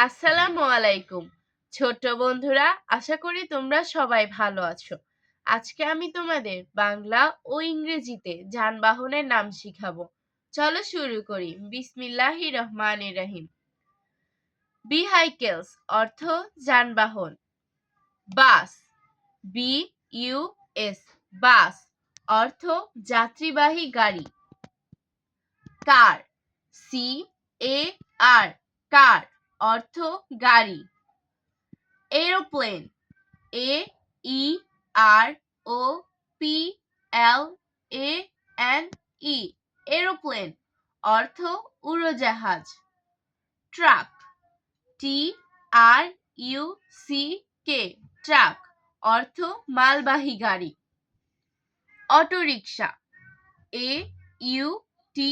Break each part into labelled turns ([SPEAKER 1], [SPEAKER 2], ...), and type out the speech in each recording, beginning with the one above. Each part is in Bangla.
[SPEAKER 1] আসসালামু আলাইকুম ছোট্ট বন্ধুরা, আশা করি তোমরা সবাই ভালো আছো। আজকে আমি তোমাদের বাংলা ও ইংরেজিতে যানবাহনের নাম শিখাবো। চলো শুরু করি। বিসমিল্লাহির রহমানির রহিম। ভেহিকলস অর্থ যানবাহন। বাস, বি ইউ এস, বাস অর্থ যাত্রীবাহী গাড়ি। কার, সি এ আর, কার অর্থ গাড়ি। Aeroplane, A E R O P L A N E, aeroplane অর্থ উড়োজাহাজ। Truck, T R U C K, truck অর্থ মালবাহী গাড়ি। Autorickshaw, A U T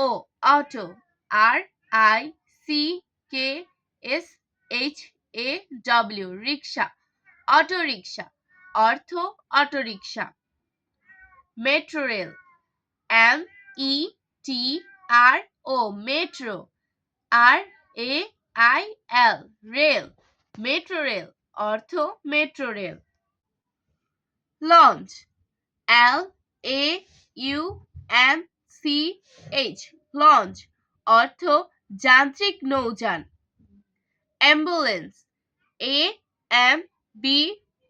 [SPEAKER 1] O, auto, R I C K S H A W, rickshaw, autorickshaw অর্থ autorickshaw. Metro rail, M E T R O, metro, R A I L, rail, metro rail অর্থ metro rail. Launch, L A U N C H, launch অর্থ যান্ত্রিক নৌযান। Ambulance, A M B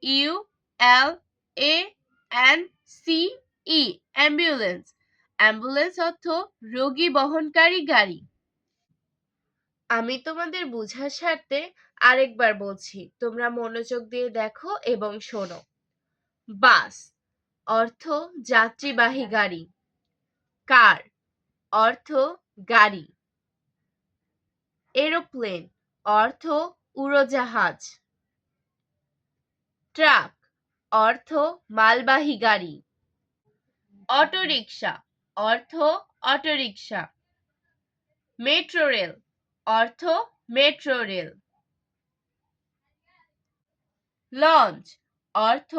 [SPEAKER 1] U L A N C E, ambulance, ambulance অর্থ রোগী বহনকারী গাড়ি। আমি তোমাদের বোঝার স্বার্থে আরেকবার বলছি, তোমরা মনোযোগ দিয়ে দেখো এবং শোনো। বাস অর্থ যাত্রীবাহী গাড়ি। কার অর্থ গাড়ি। এরোপ্লেন অর্থ উড়োজাহাজ। ট্রাক অর্থ মালবাহী গাড়ি। অটোরিকশা অর্থ অটোরিকশা। মেট্রো রেল অর্থ মেট্রো রেল। লঞ্চ অর্থ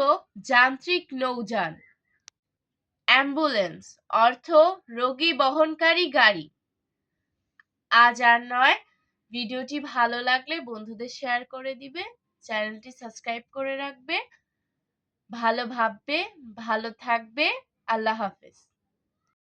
[SPEAKER 1] যান্ত্রিক নৌযান। অ্যাম্বুলেন্স অর্থ রোগী বহনকারী গাড়ি। আজ আর নয়, ভিডিওটি ভালো লাগলে বন্ধুদের শেয়ার করে দিবে, চ্যানেলটি সাবস্ক্রাইব করে রাখবে। ভালো ভাববে, ভালো থাকবে। আল্লাহ হাফেজ।